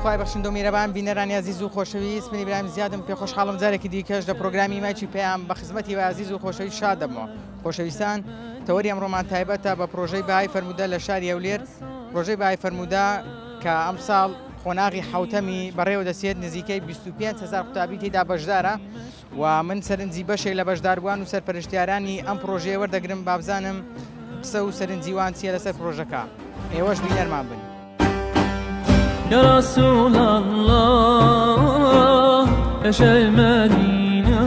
خوای بەخشندە و میرەبان بینەرانی عزیز و خۆشەویست، من ئیبراهیم زیادم پێ خۆشحاڵم جارێکی دیکەش لە پرۆگرامی مایکی پێیان بە خزمەتی عزیز و خۆشەویست شاد دەبمەوە. خۆشەویستان، تەوەری ئەمڕۆمان تایبەتە بە پرۆژەی بەهای فەرموودە لە شاری هەولێر. پرۆژەی بەهای فەرموودە کە ئەم ساڵ خۆناغی حوتەمی بەڕێوە دەسێت نزیکەی 25,000 قوتابی تێدا بەشدارە و من سەرنجی بەشێک لە بەشداربووان و سەرپەرشتیارانی ئەم پرۆژەیە وەردەگرم بابزانم قسە و سەرنجیوان چیە لەسەر پرۆژەکە. ئێوەش بینەرمان بن. يا رسول الله ايش المدينة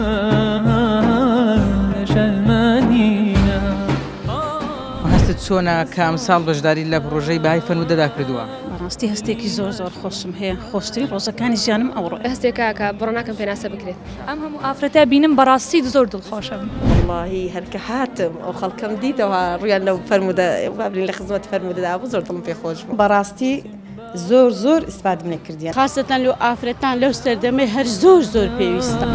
ايش المدينة هەستت چۆنە کە ئەم ساڵ بەشداری لە پرۆژەی بەهای فەرموودەدا کردووە؟ بەڕاستی هەستێکی زۆر خۆشم هەیە، خۆشترین ڕۆژەکانی ژیانم ئەوڕۆ. هەستێکە کە بڕۆناکەم پێناسە بکرێت. ئەم هەموو ئافرەتە بینم بەڕاستی زۆر دڵخۆشم. واللهی هەرکە هاتم ئەو خەڵکەم دیتەوە ڕویان لەو فەرموودە بابلین لە خزمەت فەرموودەدا بوو زۆر دڵم پێ خۆش بوو. بەڕاستی زۆر ئیسپادم لێکردیان، خاصەتەن لەو ئافرەتان لەو سەردەمەی هەر زۆر پێویستە.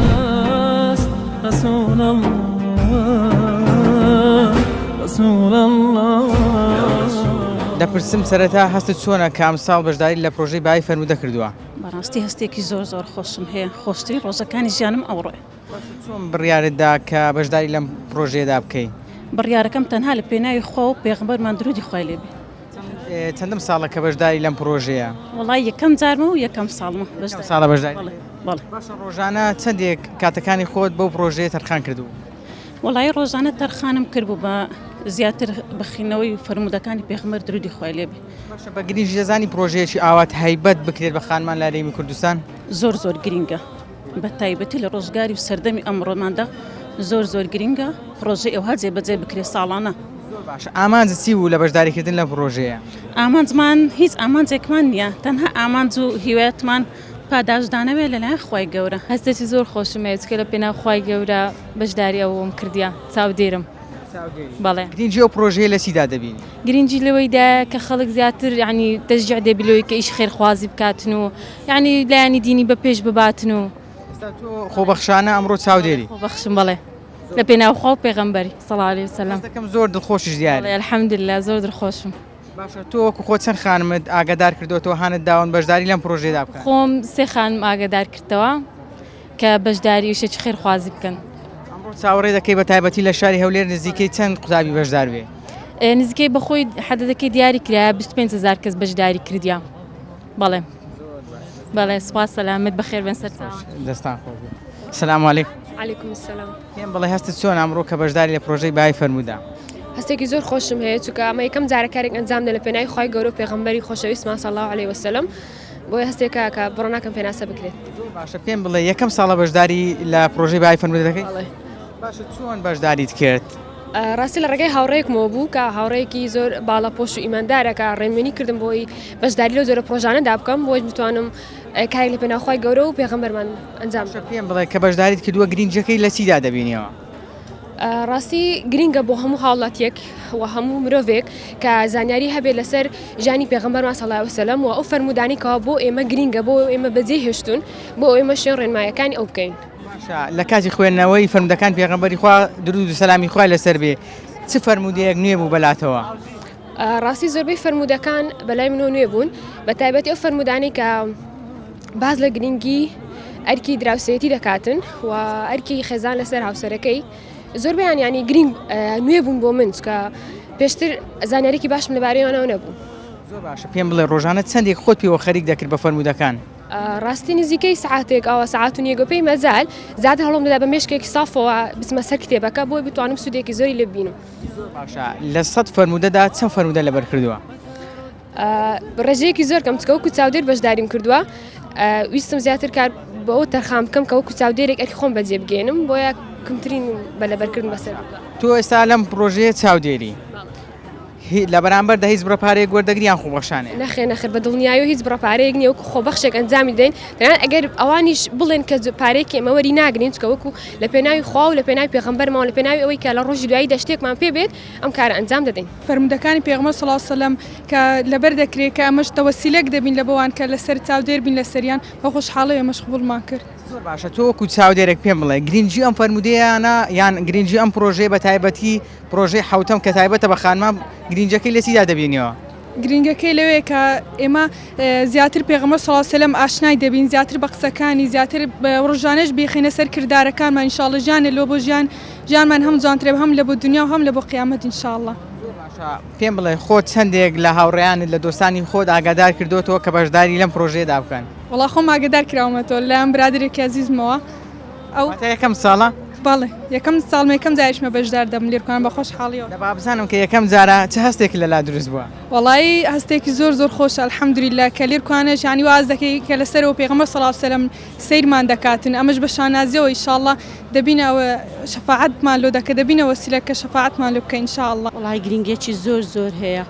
رسول الله دەپرسم سەرەتا هەستت چۆنە کە ئەم ساڵ بەشداری لە پرۆژەی بەهای فەرموودە کردووە؟ بەڕاستی هەستێکی زۆر خۆشم هەیە، خۆشترین ڕۆژەکانی ژیانم ئەوڕۆ. چۆن بڕیارتدا کە بەشداری لەم پرۆژەیەدا بکەیت؟ بڕیارەکەم تەنها لە پێناوی خۆ و پێغەمبەرمان درودی خوای لێ بێ. چەندەم ساڵە کە بەشداری لەم پرۆژەیە؟ وەڵای یەکەم جارمە و یەکەم ساڵمە ساڵە بەشداری. بەڵێ. باشە ڕۆژانە چەندێک کاتەکانی خۆت بەو پرۆژەیە تەرخان کردو؟ وەڵای ڕۆژانە تەرخانم کردبوو بە زیاتر بەخینەوەی فەرموودەکانی پێغەمبەر درودی خوای لێ بێ. باشە بە گرنگی دەزانی پرۆژەیەکی ئاوات هەیبەت بکرێت بە خانمان لە هەرێمی کوردستان؟ زۆر گرینگە، بە تایبەتی لە ڕۆژگاری و سەردەمی ئەمڕۆماندا زۆر گرینگە پرۆژەی ئەوها جێبەجێ بکرێت ساڵانە. باشە ئامانج چی بوو لە بەشداریکردن لە پرۆژەیە؟ ئامانجمان هیچ ئامانجێکمان نییە، تەنها ئامانج و هیوایەتمان پاداشدانەوێت لەلایەن خوای گەورە. هەستێکی زۆر خۆشم هەیە چکە لە پێناو خوای گەورە بەشداری ئەوم کردیا چاودێرم. بەڵێ. گرنگی ئەو پرۆژەیە لە چیدا دەبینی؟ گرنگی لەوەیدا کە خەڵک زیاتر یعنی دەستجع دەبیلەوەی کە ئیش خێرخوازی بکاتن و یعنی لایانی دینی بە پێش بباتن و خۆبەخشانە ئەمڕۆ چاودێری. خۆبەخشم بەڵێ لە پێناو خوا و پێغەمبەری صلی الله علیه وسلم. دەکەم زۆر دڵخۆشیش دیارە. الحەمدولله زۆر دڵخۆشم. باشە تۆ وەکو خۆت چەند خانمت ئاگادار کردوەوە هانت داون بەشداری لەم پرۆژەیەدا بکەن؟ خۆم سێ خانم ئاگادار کردەوە کە بەشداری وشێکی خێرخوازی بکەن. ئەمڕۆ چاوەڕێ دەکەی بە تایبەتی لە شاری هەولێر نزیکەی چەند قوتابی بەشدار بێ؟ نزیکەی بەخۆی حەدەدەکەی دیاری کرایە 25,000 کەس بەشداری کردیا. بەڵێ سوپاس سەلامت بەخێر بن سەرچاوە. دەستان خۆش بێ. سەلام عەلیکم. عەلیکم السەلام. پێم بڵێ هەستت چۆن ئەمڕۆ کە بەشداری لە پرۆژەی بەهای فەرموودە؟ هەستێکی زۆر خۆشم هەیە چونکە ئەمە یەکەم جارەکارێک ئەنجامدە لە پێناوی خوای گەورە و پێغەمبەری خۆشەویستمان صلی الله علیه وسلم، بۆیە هەستێکە کە بڕۆناکەم پێناسە بکرێت. باشە پێم بڵێ یەکەم ساڵە بەشداری لە پرۆژەی بەهای فەرموودە دەکەی؟ باشە چۆن بەشداریت کرد؟ ڕاستی لە ڕێگەی هاوڕێیەکمەوە بوو کە هاوڕێیەکی زۆر باڵەپۆش و ئیماندارە کە ڕێنموێنی کردم بۆی بەشداری لەو زۆرە پرۆژانەدا بکەم بۆی بتوانم کارێک لە پێناو خوای گەورە و پێغەمبەرمان ئەنجام بدەم. پێم بڵێ کە بەشداریت کردووە گرنگەکەی لە چیدا دەبینیەوە؟ ڕاستی گرینگە بۆ هەموو هاوڵاتیەک و هەموو مرۆڤێک کە زانیاری هەبێت لەسەر ژانی پێغەمبەرمان صلی الله علیه وسلم و ئەو فەرموودانی کەوا بۆ ئێمە گرینگە بۆ ئێمە بەجێ هێشتون بۆ ئێمە شوێن ڕێنمایەکانی ئەو بکەین. باشە لە کاتی خوێندنەوەی فەرموودەکان پێغەمبەری خوا درود و سەلامی خوای لەسەر بێ چ فەرموودەیەک نوێ بوو بەلاتەوە؟ ڕاستی زۆربەی فەرموودەکان بەلای منەوە نوێ بوون بە تایبەتی ئەو فەرموودانی کە باز لە گرنگی ئەرکی دراوسێتی دەکاتن و ئەرکی خێزان لەسەر هاوسەرەکەی زۆربیان ینی گرنگ نوێ بوون بۆ من کە پێشتر زانیارێکی باشم لەبارەیەوەنەوە نەبوو. زۆر باشە پێم بڵێ ڕۆژانە چەندێک خۆت پێوە خەریک دەکرد بە فەرموودەکان؟ ڕاستی نزیکەی سعاتێک ئەوە سعات و نیەگە پێی مەزال زیاتر هەڵم دەدا بە مێشکێکی سافەوە بچمە سەر کتێبەکە بۆی بتوانم سوودێکی زۆری لێ ببینم. باشە لە 100 فەرموودەدا چەند فەرموودە لەبەر کردووە؟ ڕێژەیەکی زۆر کەم چکە وەکو چاودێر بەشداریم کردووە ویستم زیاتر کار بەەوە تەرخام بکەم کە وەکو چاودێرێک ئەرکی خۆم بەجێ بگێنم بۆیە کمترین بەلەبەرکردن بەسەر. تۆ ئێستا لەم پرۆژەیە چاودێری لە بەرامبەردا هیچ بڕەپارەیەک وەردەگریان خۆبەخشانێ؟ نەخێر بە دڵنیایی و هیچ بڕەپارەیەک نییە وەکو خۆبەخشێک ئەنجامی دەین تەنانەت ئەگەر ئەوانیش بڵێن کە پارێکی ئێمە وەری ناگرین چکە وەکو لە پێناوی خوا و لە پێناوی پێغەمبەرمەوە لە پێناوی ئەوەی کە لە ڕۆژی دوایی دەشتێکمان پێ بێت ئەم کارە ئەنجام دەدەین. فەرموودەکانی پێغەمبەر صلی الله علیه وسلم کە لەبەر دەکرێت کە ئەمەش تەوەسیلەک دەبین لە بەوان کە لەسەر چاودێر بین لە سەریان بە خۆشحاڵی ئێمەش قبوڵمان کرد. زۆر باشە تۆ وەکو چاودێرێک پێم بڵێ گرنگی ئەم فەرموودەیانە یان گرنگی ئەم پرۆژەیە بە تایبەتی پرۆژەی حوتەم کە تایبەتە بە خانمان گرنگەکەی لە چیدا دەبینیەوە؟ گرنگەکەی لەوەیە کە ئێمە زیاتر پێغەمبەر صلی الله علیه و سلم ئاشنای دەبین زیاتر بە قسەکانی زیاتر ڕۆژانەش بێخینە سەر کردارەکانمان ئینشاءالله ژیانێ لۆ بۆ ژیانمان هەم جوانترێ هەم لە بۆ دنیا و هەم لە بۆ قیامەت ئینشاءالله. پێم بڵێ خۆت چەندێک لە هاوڕێیانت لە دۆستانی خۆت ئاگادار کردوتەوە کە بەشداری لەم پرۆژەیەدا بکەن؟ وەڵا خۆم ئاگادار کراومەتەوە لە ئەم برادێکی عەزیزمەوە. ئەو یەکەم ساڵە؟ بەڵێ یەکەم ساڵمە یەکەم جاریشمە بەشدار دەم لێرکان بە خۆشحاڵیەوە. دەبا بزانم کە یەکەم جارە چه هەستێکی لەلا دروست بووە؟ وەڵی هەستێکی زۆر زۆر خۆشە الحەمدولیلا کە لێرکوانش ینی واز دەکەی کە لەسەرەوە پێغەمبەر صلی الله علیه و سلم سیرمان دەکاتن ئەمەش بە شانازیەوە ئینشاءالله دەبینەوە شەفاعەتمان لۆ دەکە دەبینە وەسیلە کە شەفاعەتمان لۆ بکە ئینشاءالله. وڵای گرنگێکی زۆر زۆر هەیە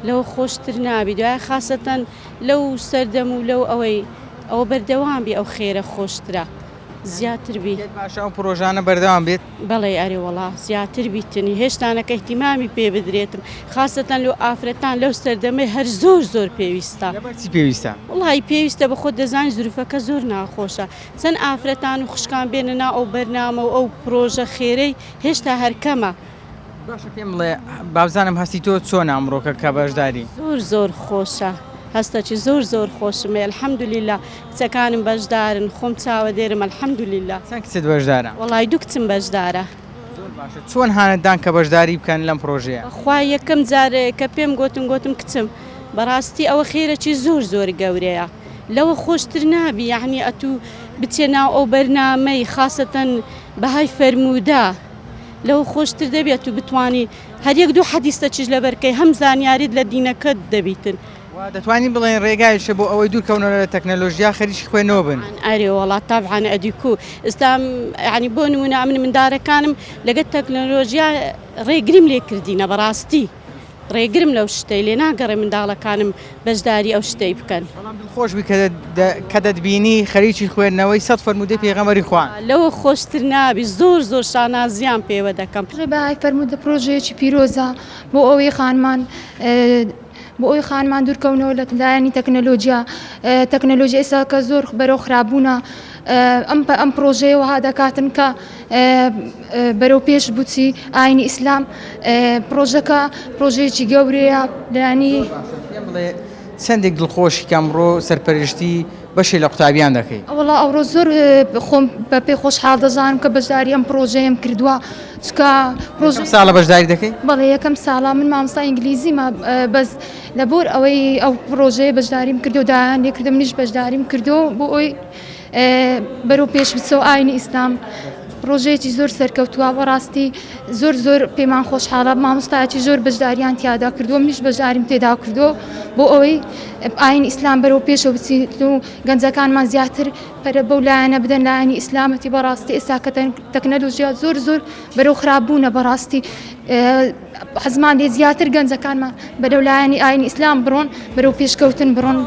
لەو خۆشتر نابی دوای خاستەن لەو سەردەم و لەو ئەوە بەردەوام بی ئەو خێرە خۆشترە زیاتر بی باشە ئەو پرۆژانە بەردەوام بێت. بەڵێ ئەرێ وڵا زیاتر بیتنی هێشتانەکە احتیمامی پێ بدرێتم خاستەن لەو ئافرەتان لەو سەردەمەی هەر زۆر زۆر پێویستە. چی پێویستە؟ وڵی پێویستە بە خۆت دەزانی زروفەکە زۆر ناخۆشە چەند ئافرەتان و خوشکان بێنە ناو ئەو بەرنامە و ئەو پرۆژە خێرەی هێشتا هەرکەمە. باشە پێم بڵێ بابزانم هەستی تۆ چۆن ئەمڕۆکە کە بەشداری؟ زۆر زۆر خۆشە هەستەکی زۆر زۆر خۆشمێ الحەمدولیلا کچەکانم بەشدارن خۆم چاوە دێرم الحەمدولیلا. چەند کچت بەشدارە؟ وڵای دوو کچم بەشدارە. چۆن هانتدان کە بەشداری بکەن لەم پرۆژەیە؟ خوا یەکەم جارێ کە پێم گوتم کچم بەڕاستی ئەوە خێرەکی زۆر زۆر گەورەیە لەوە خۆشتر نابی یعنی ئەتوو بچێ ناو ئەو بەرنامەی خاستەن بەهای فەرموودا لەوە خۆشتر دەبێت و بتانی هەر یەک دوو حەدیثە چیش لەبەرکەی هەم زانیاریت لە دینەکەت دەبیتن. دەتوانین بڵێن ڕێگایشە بۆ ئەوەی دوورکەونەوە لە تەکنەلۆژیا خەریکی خوێنەوە بن؟ ئەرێ وڵات تابعاە ئەدیکو ئێستا ینی بۆ نمونە من مندارەکانم لەگەت تەکنەلۆژیا ڕێگریم لێ کردینە بەڕاستی ڕێگرم لەو شتەی لێ ناگەڕێ منداڵەکانم بەشداری ئەو شتەی بکەن. خۆشبی کە دەتبینی خەریکی خوێندنەوەی سەد فەرموودەی پێغەمبەری خوا لەوە خۆشتر نابی زۆر زۆر شانازیان پێوە دەکەم. ڕێبای فەرموودە پرۆژەیەکی پیرۆزە بۆ ئەوەی خانمان دوورکەونەوە لە لایەنی تەکنەلۆژیا ئێستا کە زۆر بەرەو خراببوونە ئەم پرۆژەیەوە ها دەکاتن کە بەرەو پێش بچی ئاینی ئیسلام پرۆژەکە پرۆژەیەکی گەورەیە لایەنی چەندێک دڵخۆشی کەمڕۆ سەرپەرشتی بەشی لە قوتابیان دەکەی؟ وەڵا ئەوڕۆ زۆر خۆم بە پێ خۆشحاڵ دەزانم کە بەشداری ئەم پرۆژەیەم کردووە چکە ساڵە بەشداری دەکەی؟ بەڵێ یەکەم ساڵا من مامۆستا ئینگلیزیمە بەس لەبۆر ئەوەی ئەو پرۆژەیە بەشداریم کردو دایان لێ کردم منیش بەشداریم کردو بۆ ئەوی بەرەو پێش بچەوە ئاینی ئیسلام پرۆژەیەکی زۆر سەرکەوتووە بەڕاستی زۆر پێمان خۆشحاڵە مامۆستایەکی زۆر بەشداریان تیادا کردووە منیش بەشداریم تێدا کردو بۆ ئەوەی ئاینی ئیسلام بەرەو پێشەوە بچیت و گەنجەکانمان زیاتر پەرە بەو لایەنە بدەن لایەنی ئیسلامەتی بەڕاستی ئێستا کە تەکنەلۆژیا زۆر بەرەو خراپبوونە بەڕاستی حەزمان لێ زیاتر گەنجەکانمان بەرەو لایەنی ئاینی ئیسلام بڕۆن بەرەو پێشکەوتن بڕۆن.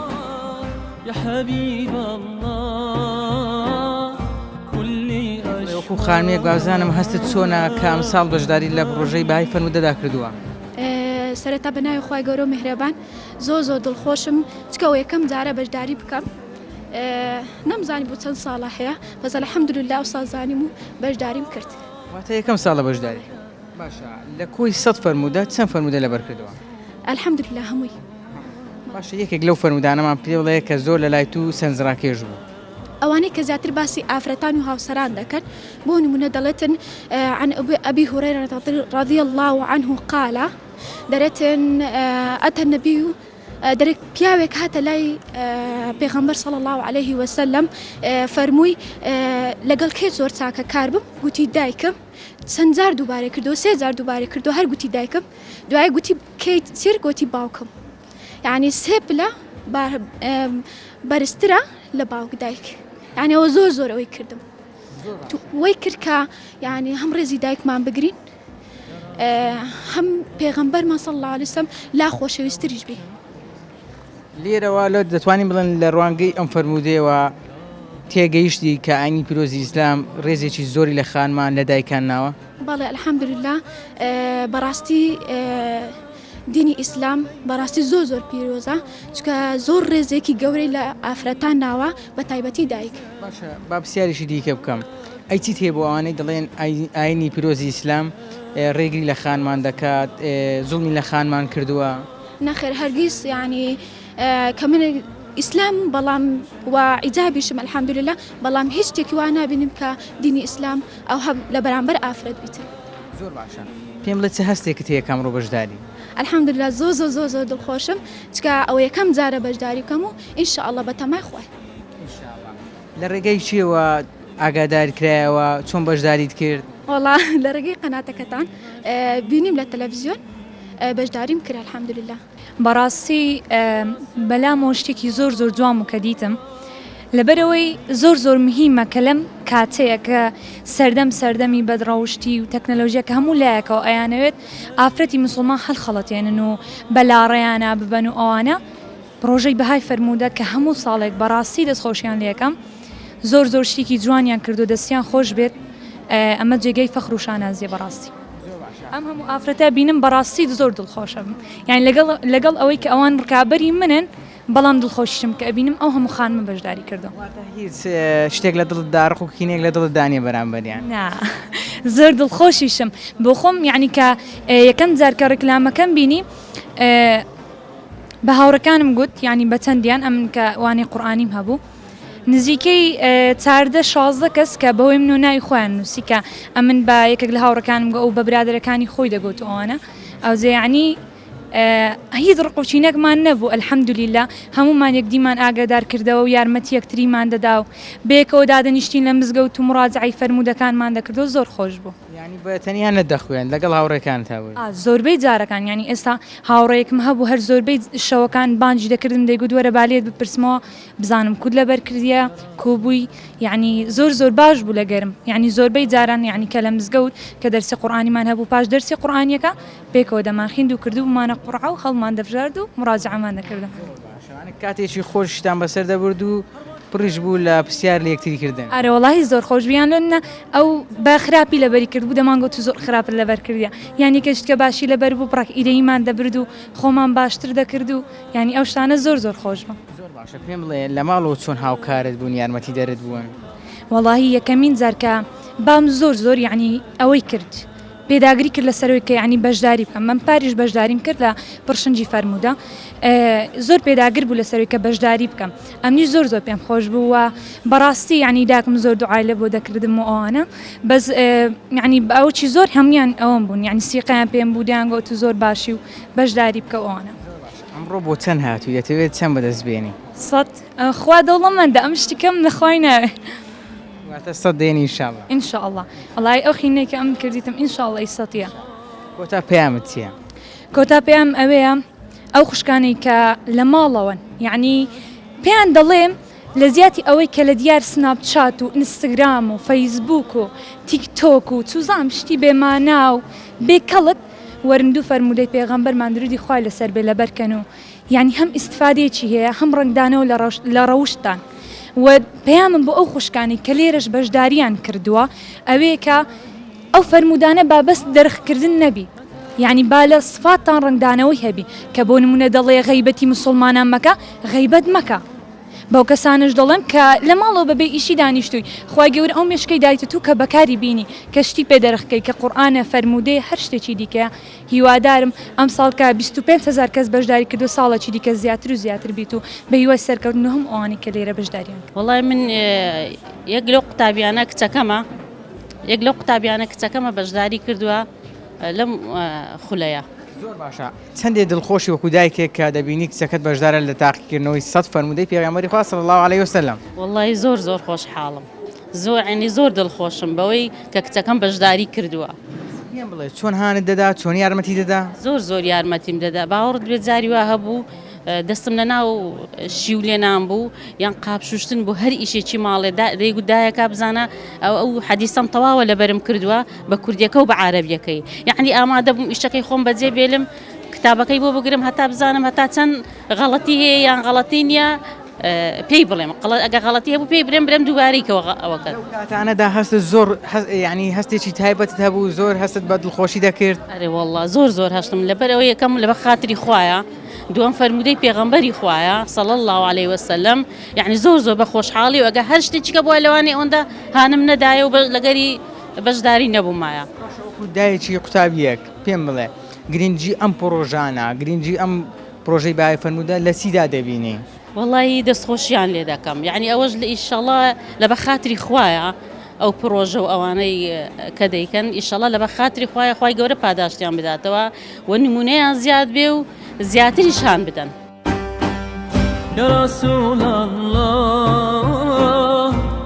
وەکو خانوویەک بازانم هەستت چۆنە کە ئەم ساڵ بەشداری لە پرۆژەی بەهای فەرموودەدا کردووە؟ سەرەتا بەناوی خوای گەورە و میهرەبان زۆر دڵخۆشم چکەوە یەکەم جارە بەشداری بکەم نەمزانی بۆ چەند ساڵە هەیە بەس الحەمدولله ئەوسا زانیم و بەشداریم کرد. واتە یەکەم ساڵە بەشداری. باشە لە کۆی سەد فەرموودە چەند فەرموودە لەبەر کردووە؟ الحەمدولله هەمووی. باشە یەکێک لەو فەرموودانەمان پێ بڵێ کە زۆر لە لای تو سەرنجڕاکێش بوو. ئەوانەی کە زیاتر باسی ئافرەتان و هاوسەران دەکەن بۆ نمونە دەڵێتن عن أبي هريرة رضي الله عنه قال دەرێتن ئەتە النبي دەرێک پیاوێک هاتە لای پێغەمبەر صلی الله عليه وسلم فەرمووی لەگەڵ کێ زۆر چاکە کار بم گوتی دایکم چەند جار دووبارە کردو 3 جار دووبارە کردو هەر گوتی دایکم دوای گوتی کەی چیر گوتی باوکم یعنی سێ پلە بەرزترە لە باوک دایک یعنی ئەوە زۆر ئەوەی کردم وەی کرد کە یعنی هەم ڕێزی دایکمان بگرین هەم پێغەمبەرمان صلی الله عليه وسلم لا خۆشەویستریش بێ. لێرەوە لە دەتوانین بڵێن لە ڕوانگەی ئەم فەرموودەیەوە تێگەیشتی کە ئاینی پیرۆزی ئیسلام ڕێزێکی زۆری لە خانمان لە دایکان ناوە؟ بەڵێ الحەمدولله بەڕاستی دینی ئیسلام بەڕاستی زۆر پیرۆزە چکە زۆر ڕێزێکی گەورەی لە ئافرەتان ناوە بە تایبەتی دایک. باشە با پرسیارێکی دیکە بکەم ئەی چیت هەیە بۆ ئەوانەی دەڵێن ئاینی پیرۆزی ئیسلام ڕێگری لە خانمان دەکات زوڵمی لە خانمان کردووە؟ ناخر هرگیز يعني كمن إسلام بلام وعجابي شم الحمد لله بلام هیچ تێکی وا نابینم کە دینی ئیسلام ئەو هەب لە بەرامبەر ئافرەت بیتن. زۆر باشە پێم بڵێ چه هەستێکت هەیە کەمڕۆ بەشداری؟ الحمدلله زۆر دڵخۆشم چکە ئەو یەکەم جارە بەشداری بکەم و ئینشاءالله بە تەمای خوای. لە ڕێگەی چیەوە ئاگادار کرایەوە چۆن بەشداریت کرد؟ وڵا لە ڕێگەی قەناتەکەتان بینیم لە تەلەڤیزیۆن بەشداریم کرد الحمدلله. بەڕاستی بەلامەوە شتێکی زۆر جوان و کە دیتم لەبەرەوەی زۆر مهمە کە لەم کاتەیە کە سەردەمی بەدڕەوشتی و تەکنەلۆژیە کە هەموو لایەکەوە ئەیانەوێت ئافرەتی مسلمان هەڵخەڵەتێنن و بەلاڕێیانە ببەن و ئەوانە پرۆژەی بەهای فەرموودە کە هەموو ساڵێک بەڕاستی دەستخۆشیان لێەکەم زۆر شتێکی جوانیان کرد و دەستیان خۆش بێت ئەمە جێگەی فەخر و شانازیە بەڕاستی. ئەم هەموو ئافرەتە بینم بەڕاستی زۆر دڵخۆشم یعنی لەگەڵ ئەوەی کە ئەوان ڕکابەری منن بەڵام دڵخۆشم کە ئەبینم ئەو هەموو خانمە بەشداری کردم. هیچ شتێک لە دڵت داڕق و کینێک لە دڵت دانیە بەرامبەریان؟ نا زۆر دڵخۆشیشم بۆ خۆم یعنی کە یەکەم جار کە ڕێکلامەکەم بینی بە هاوڕەکانم گوت یعنی بە چەندیان ئەمن کە وانەی قورئانیم هەبوو نزیکەی 14 کەس کە بەهۆی من و ناوی خۆیان نووسی کە ئەمن بە یەکێک لە هاوڕەکانم گە ئەو بە برادەرەکانی خۆی دەگوت ئەوانە ئەو زەیعنی هیچ ڕقوچینەکمان نەبوو ئەلحەمدولیلا هەمومان یەکدیمان ئاگادار کردەوە و یارمەتی یەکتریمان دەدا و بەیەکەوە دادەنیشتین لە مزگەوت و مڕاجعی فەرموودەکانمان دەکردەوە زۆر خۆش بوو. ینی بە تەنیا نەدەخوێن لەگەڵ هاوڕێکانت هەبووی؟ زۆربەی جارەکان ینی ئێستا هاوڕێیەکم هەبوو هەر زۆربەی شەوەکان بانجی دەکردم دەیگوت وەرە بالێت بپرسمەوە بزانم کود لەبەر کردیە کۆبووی یعنی زۆر باش بوو لەگەرم یعنی زۆربەی جاران یعنی کە لە مزگەوت کە دەرسی قورئانیمان هەبوو پاش دەرسی قورئانیەکە پێکەوە دەماخیند و کردومانە قورعە و هەڵمان دەفژارد و مڕاجعەمان دەکردم. کاتێکی خۆشتان بەسەر دەبرد و پڕیش بوو لە پرسیار لە یەکتری کردن؟ ئەرە وەڵاهی زۆر خۆشبیان لەنە ئەو بە خراپی لەبەری کرد بوو دەمانگوت و زۆر خراپت لەبەر کردیا یعنی کەشت کە باشی لەبەر بوو بڕاک ئیرەیمان دەبرد و خۆمان باشتر دەکرد و یعنی ئەو شتانە زۆر خۆش بوو. زۆر باشە پێم بڵێ لە ماڵەوە چۆن هاوکارت بوون یارمەتی دەرت بوون؟ وەڵاهی یەکەمین جارکە بام زۆر یعنی ئەوەی کرد پێداگری کرد لەسەرەوەی کە یعنی بەشداری بکەم من پاریش بەشداریم کرد لە پڕشنجی فەرموودە زۆر پێداگر بوو لەسەرەوەی کە بەشداری بکەم ئەمنیش زۆر پێم خۆش بوو و بەڕاستی یعنی داکم زۆر دوعای لە بۆ دەکردم و ئەوانە بەس یعنی ئەوچی زۆر هەمویان ئەوم بوون یعنی سیقیان پێم بوو دەیانگوت زۆر باشی و بەشداری بکە ئەوانە. ئەمڕۆ بۆ چەند هاتووی دەتەوێت چەند بەدەستبێنی؟ 100 خوا دەوڵەمەندە ئەم شتێکەم لەخوای ناوێ واتە 100 دێنی ئینشاءڵڵا. ئینشاءڵڵا وەڵای ئەو خینەی کە ئەم کردیتم ئینشاءڵڵا ئیسەتیە. کۆتا پەیامت چییە؟ کۆتا پێیام ئەوەیە ئەو خوشکانەی کە لە ماڵەوەن یعنی پێیان دەڵێم لە زیاتی ئەوەی کە لە دیار سناپچات و ئینستاگرام و فەیسبووک و تیکتۆک و چوزام شتی بێمانا و بێکەڵت وەرندوو فەرموودەی پێغەمبەرمان درودی خوای لەسەر بێ لەبەرکەن و یعنی هەم ئیستفادەیەکی هەیە هەم ڕنگدانەوە لە ڕەوشتان و پەیامم بۆ ئەو خوشکانی کە لێرەش بەشداریان کردووە ئەوەیە کە ئەو فەرمودانە بابەست دەرخکردن نەبی یعنی با لە سفاتان ڕنگدانەوەی هەبی کە بۆ نمونە دەڵێ غەیبەتی مسلمانان مەکە غەیبەت مەکە بەو کەسانش دەڵێن کە لە ماڵەوە بەبێ ئیشی دانیشتووی خوای گەورە ئەو مێشکەی دایتە تو کە بەکاری بینی کەشتی پێ دەرخکەی کە قورئانە فەرموودەیە هەر شتێکی دیکە هیوادارم ئەم ساڵ کە 25,000 کەس بەشداری کردو ساڵێکی دیکە زیاتر و زیاتر بیت و بە هیوای سەرکەوتن هەم ئەوانەی کە لێرە بەشداریان. وەڵای من یەک لەو قوتابیانە کچەکەمە بەشداری کردووە لەم خولەیە. زۆر باشە چەندێ دڵخۆشی وەکو دایکێک کە دەبینی کچەکەت بەشدارە لە تاقیکردنەوەی 100 فەرموودەی پێغەمبەری خوا صلی الله علیه وسلم. وەڵای زۆر خۆشحاڵم ینی زۆر دڵخۆشم بەوەی کە کچەکەم بەشداری کردووە. پێم بڵێ چۆن هانت دەدا چۆن یارمەتی دەدا؟ زۆر یارمەتیم دەدا باوەڕت بێت جاری وا هەبوو دەستم لە ناو شیو لێنان بوو یان قاپشوشتن بۆ هەر ئیشێکی ماڵێ دەیگوت دایەکە بزانە ئەو حەدیسەم تەواوە لەبەرم کردووە بە کوردیەکە و بە عارەبیەکەی یعنی ئامادە بووم ئیشەکەی خۆم بەجێ بێلم کتابەکەی بۆ بگرم هەتا بزانم هەتا چەند غەڵەتی هەیە یان غەڵەتی نییە پێی بڵێم ئەگە غەڵەتی هەبوو پێی برێم دووبارەیکەوە ئەوەکە کاتانەدا هەستت زۆر ینی هەستێکی تایبەتت هەبوو زۆر هەستت بە دڵخۆشی دەکرد؟ ئەرێ وەڵڵا زۆر هەشتم لەبەر ئەوە یەکەم لەبە خاتری خوایە دووەم فەرموودەی پێغەمبەری خوایە صلی الله علیه وسلم یعنی زۆر بە خۆشحاڵی و ئەگە هەر شتێکی کە بووە لەوانەی ئەوەندا هانم نەدایە و لەگەری بەشداری نەبوومایە. دایەکی قوتابیەک پێم بڵێ گرنگی ئەم پرۆژانە گرنگی ئەم پرۆژەی بەهای فەرموودە لە چیدا دەبینی؟ وڵی دەستخۆشیان لێ دەکەم یعنی ئەوەش لە ئیشەڵە لە بە خاتری خوایە ئەو پرۆژە و ئەوانەی کە دەیکەن ئیشەڵە لە بە خاتری خوایە خوای گەورە پاداشتیان بداتەوە و نمونەیان زیاد بێ و زیاتریشان بدەن. يا رسول الله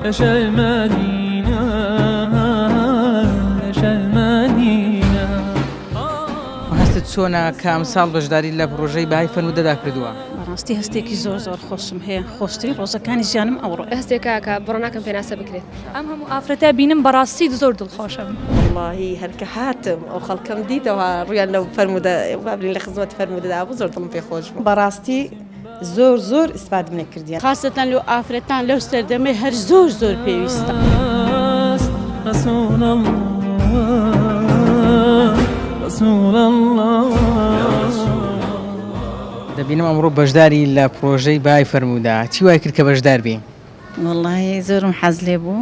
يا شيخ المدينة يا شيخ المدينة هەستت چۆنە کە ئەمساڵ بەشداری لە پرۆژەی بەهای فەرموودەدا کردووە؟ بەڕاستی هەستێکی زۆر خۆشم هەیە خۆشترین ڕۆژەکانی ژیانم ئەوڕۆ هەستێکا کە بڕۆ ناکەم پێناسە بکرێت ئەم هەموو ئافرەتە بینم بەڕاستی زۆر دڵخۆشم. والله هەرکە هاتم ئەو خەڵکەم دیتەوە ڕویان لەو فەرموودە وابلین لە خزمەت فەرموودەدا بوو زۆر دڵم پێ خۆش بوو. بەڕاستی زۆر ئیسپادم لێ کردیان خاصەتەن لەو ئافرەتان لەو سەردەمەی هەر زۆر پێویستە. رسول الله رسول الله دەبینم ئەمڕۆ بەشداری لە پرۆژەی بەهای فەرموودە چی وای کرد کە بەشدار بی؟ والله زۆرم حەز لێ بوو